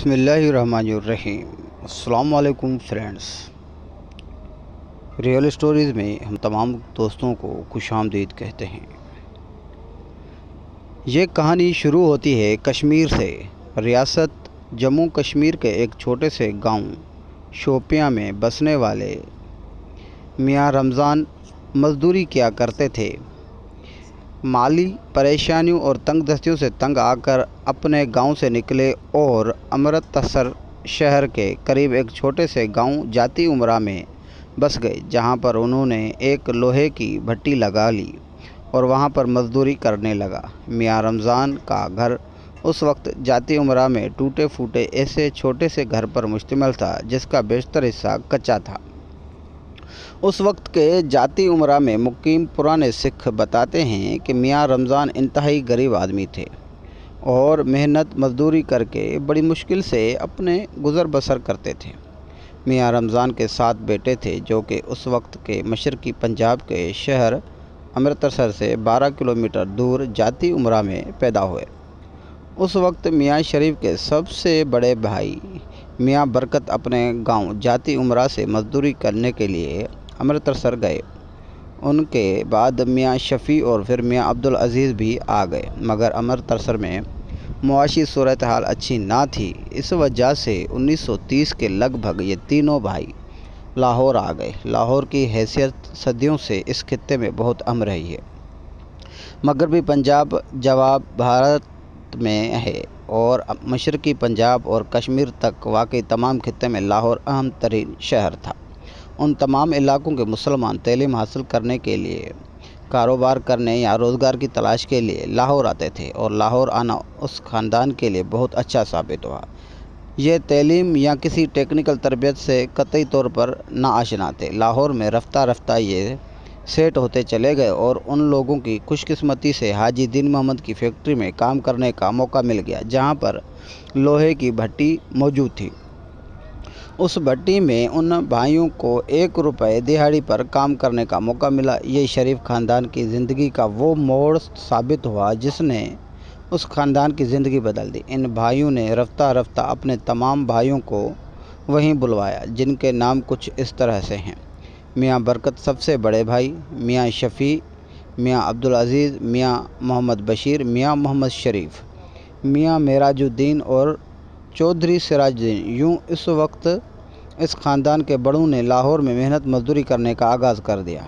बिस्मिल्लाहिर्रहमानिर्रहीम। अस्सलाम वालेकुम फ्रेंड्स। रियल स्टोरीज़ में हम तमाम दोस्तों को खुशामदीद कहते हैं। ये कहानी शुरू होती है कश्मीर से। रियासत जम्मू कश्मीर के एक छोटे से गांव शोपियां में बसने वाले मियाँ रमज़ान मज़दूरी किया करते थे। माली परेशानियों और तंगदस्तियों से तंग आकर अपने गांव से निकले और अमृतसर शहर के करीब एक छोटे से गांव जाती उमरा में बस गए, जहां पर उन्होंने एक लोहे की भट्टी लगा ली और वहां पर मजदूरी करने लगा। मियाँ रमज़ान का घर उस वक्त जाती उमरा में टूटे फूटे ऐसे छोटे से घर पर मुश्तमिल था जिसका बेशतर हिस्सा कच्चा था। उस वक्त के जाती उमरा में मुकीम पुराने सिख बताते हैं कि मियाँ रमज़ान इंतहाई गरीब आदमी थे और मेहनत मजदूरी करके बड़ी मुश्किल से अपने गुज़र बसर करते थे। मियाँ रमज़ान के 7 बेटे थे जो कि उस वक्त के मशरक़ी पंजाब के शहर अमृतसर से 12 किलोमीटर दूर जाती उमरा में पैदा हुए। उस वक्त मियाँ शरीफ के सबसे बड़े भाई मियाँ बरकत अपने गांव जाती उमरा से मजदूरी करने के लिए अमृतसर गए। उनके बाद मियाँ शफ़ी और फिर मियाँ अब्दुल अज़ीज़ भी आ गए, मगर अमृतसर में मुआशी सूरत हाल अच्छी ना थी। इस वजह से 1930 के लगभग ये तीनों भाई लाहौर आ गए। लाहौर की हैसियत सदियों से इस खित्ते में बहुत अहम रही है। मगरबी पंजाब जवाब भारत में है और मशरक़ी पंजाब और कश्मीर तक वाक़ई तमाम खित्ते में लाहौर अहम तरीन शहर था। उन तमाम इलाक़ों के मुसलमान तालीम हासिल करने के लिए, कारोबार करने या रोज़गार की तलाश के लिए लाहौर आते थे और लाहौर आना उस ख़ानदान के लिए बहुत अच्छा साबित हुआ। ये तालीम या किसी टेक्निकल तरबियत से कतई तौर पर नाआशना थे। लाहौर में रफ्ता रफ्ता ये सेट होते चले गए और उन लोगों की खुशकिस्मती से हाजी दीन मोहम्मद की फैक्ट्री में काम करने का मौका मिल गया, जहाँ पर लोहे की भट्टी मौजूद थी। उस भट्टी में उन भाइयों को 1 रुपये दिहाड़ी पर काम करने का मौका मिला। ये शरीफ ख़ानदान की ज़िंदगी का वो मोड़ साबित हुआ जिसने उस ख़ानदान की ज़िंदगी बदल दी। इन भाइयों ने रफ्ता रफ्ता अपने तमाम भाइयों को वहीं बुलवाया, जिनके नाम कुछ इस तरह से हैं। मियाँ बरकत सबसे बड़े भाई, मियाँ शफ़ी, मियाँ अब्दुल अज़ीज़, मियाँ मोहम्मद बशीर, मियाँ मोहम्मद शरीफ, मियाँ मेराजुद्दीन और चौधरी सिराजुद्दीन। यूँ इस वक्त इस ख़ानदान के बड़ों ने लाहौर में मेहनत मजदूरी करने का आगाज़ कर दिया।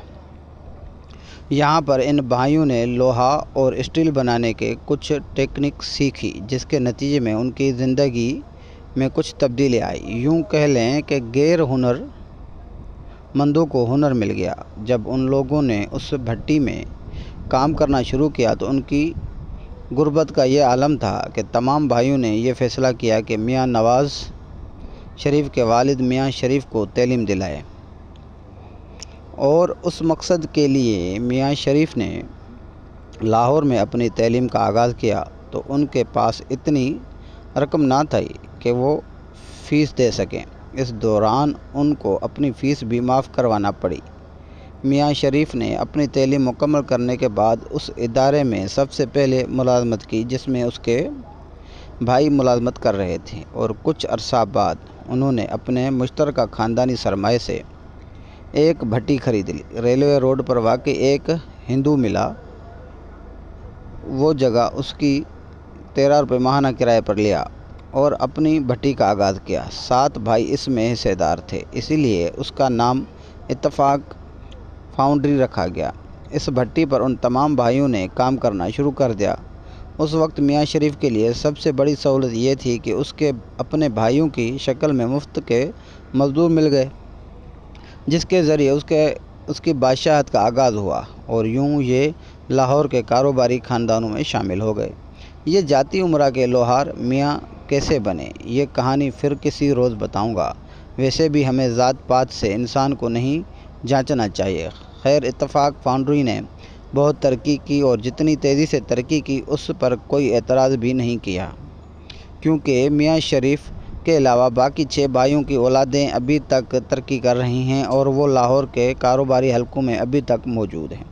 यहाँ पर इन भाइयों ने लोहा और स्टील बनाने के कुछ टेक्निक सीखी, जिसके नतीजे में उनकी ज़िंदगी में कुछ तब्दीली आई। यूँ कह लें कि गैर हुनर मंदों को हुनर मिल गया। जब उन लोगों ने उस भट्टी में काम करना शुरू किया तो उनकी गुर्बत का ये आलम था कि तमाम भाइयों ने यह फ़ैसला किया कि मियाँ नवाज़ शरीफ के वालिद मियाँ शरीफ को तालीम दिलाए, और उस मकसद के लिए मियाँ शरीफ ने लाहौर में अपनी तालीम का आगाज़ किया। तो उनके पास इतनी रकम ना थी कि वो फ़ीस दे सकें। इस दौरान उनको अपनी फ़ीस भी माफ़ करवाना पड़ी। मियाँ शरीफ ने अपनी तालीम मुकम्मल करने के बाद उस इदारे में सबसे पहले मुलाज़मत की जिसमें उसके भाई मुलाज़मत कर रहे थे, और कुछ अरसा बाद उन्होंने अपने मुश्तरका ख़ानदानी सरमाए से एक भट्टी ख़रीद ली। रेलवे रोड पर वाक़ई एक हिंदू मिला, वो जगह उसकी 13 रुपये माहाना किराए पर लिया और अपनी भट्टी का आगाज़ किया। 7 भाई इसमें हिस्सेदार थे, इसीलिए उसका नाम इत्तफ़ाक़ फाउंड्री रखा गया। इस भट्टी पर उन तमाम भाइयों ने काम करना शुरू कर दिया। उस वक्त मियाँ शरीफ के लिए सबसे बड़ी सहूलत ये थी कि उसके अपने भाइयों की शक्ल में मुफ्त के मज़दूर मिल गए, जिसके ज़रिए उसकी बादशाहत का आगाज़ हुआ और यूँ ये लाहौर के कारोबारी ख़ानदानों में शामिल हो गए। ये जाती उमरा के लोहार मियाँ कैसे बने, ये कहानी फिर किसी रोज़ बताऊँगा। वैसे भी हमें ज़ात पात से इंसान को नहीं जांचना चाहिए। खैर, इत्तफ़ाक़ फाउंड्री ने बहुत तरक्की की और जितनी तेज़ी से तरक्की की उस पर कोई एतराज़ भी नहीं किया, क्योंकि मियाँ शरीफ के अलावा बाकी 6 भाइयों की औलादें अभी तक तरक्की कर रही हैं और वो लाहौर के कारोबारी हलकों में अभी तक मौजूद हैं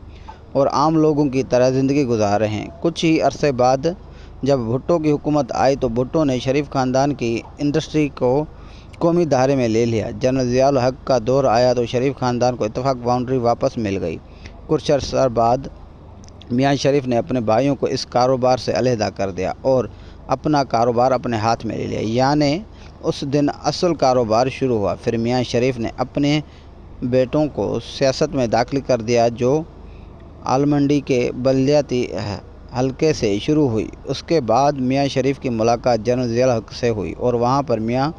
और आम लोगों की तरह ज़िंदगी गुजार रहे हैं। कुछ ही अरसे बाद جب بھٹو کی حکومت آئی تو بھٹو نے شریف خاندان کی انڈسٹری کو قومی دھارے میں لے لیا۔ جنرل ضیاء الحق کا دور آیا تو شریف خاندان کو اتفاق باؤنڈری واپس مل گئی۔ کچھ عرصہ بعد میاں شریف نے اپنے بھائیوں کو اس کاروبار سے علیحدہ کر دیا اور اپنا کاروبار اپنے ہاتھ میں لے لیا، یعنی اس دن اصل کاروبار شروع ہوا۔ پھر میاں شریف نے اپنے بیٹوں کو سیاست میں داخل کر دیا، جو آلمنڈی کے بلدیاتی حلقے سے شروع ہوئی۔ اس کے بعد میاں شریف کی ملاقات جنرل ضیاء الحق سے ہوئی اور وہاں پر میاں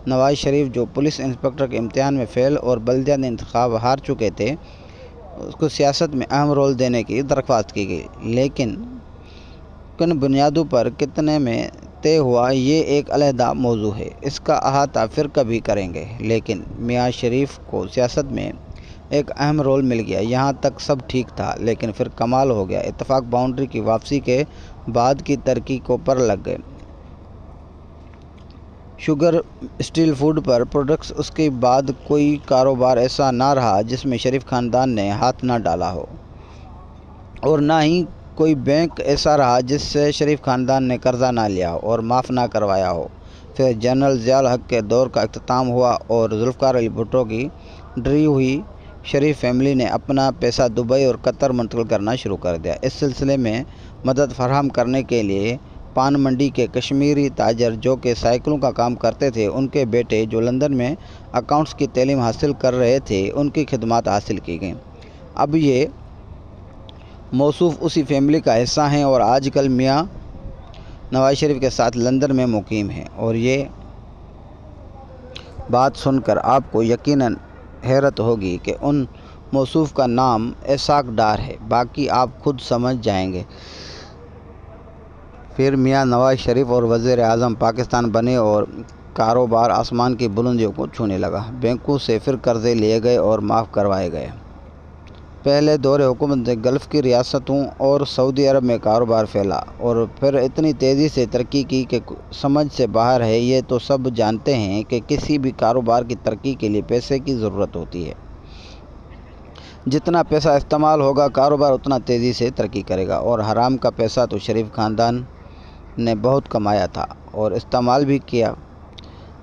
نواز شریف، جو پولیس انسپکٹر کے امتحان میں فیل اور بلدیاتی انتخاب ہار چکے تھے، اس کو سیاست میں اہم رول دینے کی درخواست کی گئی، لیکن کن بنیادوں پر کتنے میں طے ہوا یہ ایک علیحدہ موضوع ہے، اس کا احاطہ پھر کبھی کریں گے۔ لیکن میاں شریف کو سیاست میں ایک اہم رول مل گیا۔ یہاں تک سب ٹھیک تھا، لیکن پھر کمال ہو گیا۔ اتفاق باؤنڈری کی واپسی کے بعد کی ترقی کو پر لگ گئے۔ شوگر، اسٹیل، فوڈ پروڈکٹس، اس کے بعد کوئی کاروبار ایسا نہ رہا جس میں شریف خاندان نے ہاتھ نہ ڈالا ہو، اور نہ ہی کوئی بینک ایسا رہا جس سے شریف خاندان نے قرضہ نہ لیا ہو اور معاف نہ کروایا ہو۔ پھر جنرل ضیاء الحق کے دور کا اختتام ہوا اور ذوالفقار علی بھٹو کی ڈری ہوئی شریف فیملی نے اپنا پیسہ دبئی اور قطر منتقل کرنا شروع کر دیا۔ اس سلسلے میں مدد فراہم کرنے کے لیے پان منڈی کے کشمیری تاجر جو کہ سائیکلوں کا کام کرتے تھے، ان کے بیٹے جو لندن میں اکاؤنٹس کی تعلیم حاصل کر رہے تھے، ان کی خدمات حاصل کی گئیں۔ اب یہ موصوف اسی فیملی کا حصہ ہیں اور آج کل میاں نواز شریف کے ساتھ لندن میں مقیم ہیں۔ اور یہ بات سن کر آپ کو یقیناً حیرت ہوگی کہ ان موصوف کا نام اسحاق ڈار ہے، باقی آپ خود سمجھ جائیں گے۔ پھر میاں نواز شریف اور وزیر اعظم پاکستان بنے اور کاروبار آسمان کی بلندیوں کو چھونے لگا۔ بینکوں سے پھر قرضے لیے گئے اور معاف کروائے گئے۔ پہلے دور حکومت میں گلف کی ریاستوں اور سعودی عرب میں کاروبار پھیلا اور پھر اتنی تیزی سے ترقی کی کہ سمجھ سے باہر ہے۔ یہ تو سب جانتے ہیں کہ کسی بھی کاروبار کی ترقی کے لیے پیسے کی ضرورت ہوتی ہے۔ جتنا پیسہ استعمال ہوگا، کاروبار اتنا تیزی سے ترقی کرے گا۔ اور حرام کا پیسہ تو شریف خاندان نے بہت کمایا تھا اور استعمال بھی کیا۔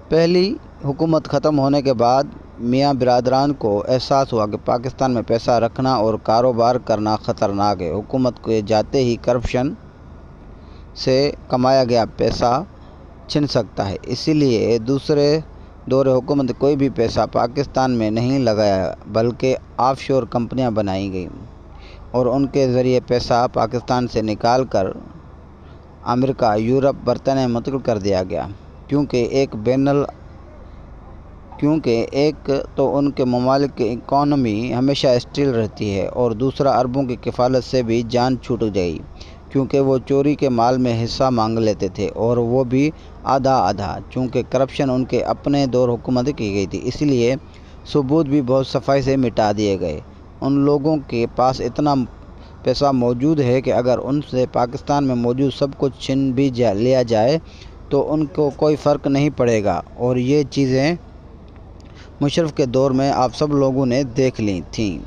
پہلی حکومت ختم ہونے کے بعد میاں برادران کو احساس ہوا کہ پاکستان میں پیسہ رکھنا اور کاروبار کرنا خطرناک ہے۔ حکومت کے جاتے ہی کرپشن سے کمایا گیا پیسہ چھن سکتا ہے، اسی لیے دوسرے دور حکومت کوئی بھی پیسہ پاکستان میں نہیں لگایا بلکہ آف شور کمپنیاں بنائی گئیں اور ان کے ذریعے پیسہ پاکستان سے نکال کر امریکہ، یورپ، برطانیہ میں منتقل کر دیا گیا، کیونکہ ایک تو ان کے ممالک کی اکانومی ہمیشہ اسٹیل رہتی ہے اور دوسرا اربوں کی کفالت سے بھی جان چھوٹ گئی، کیونکہ وہ چوری کے مال میں حصہ مانگ لیتے تھے اور وہ بھی آدھا آدھا۔ چونکہ کرپشن ان کے اپنے دور حکومت کی گئی تھی، اس لیے ثبوت بھی بہت صفائی سے مٹا دیے گئے۔ ان لوگوں کے پاس اتنا پیسہ موجود ہے کہ اگر ان سے پاکستان میں موجود سب کچھ چھین بھی لیا جائے تو ان کو کوئی فرق نہیں پڑے گا، اور یہ چیزیں مشرف کے دور میں آپ سب لوگوں نے دیکھ لی تھیں۔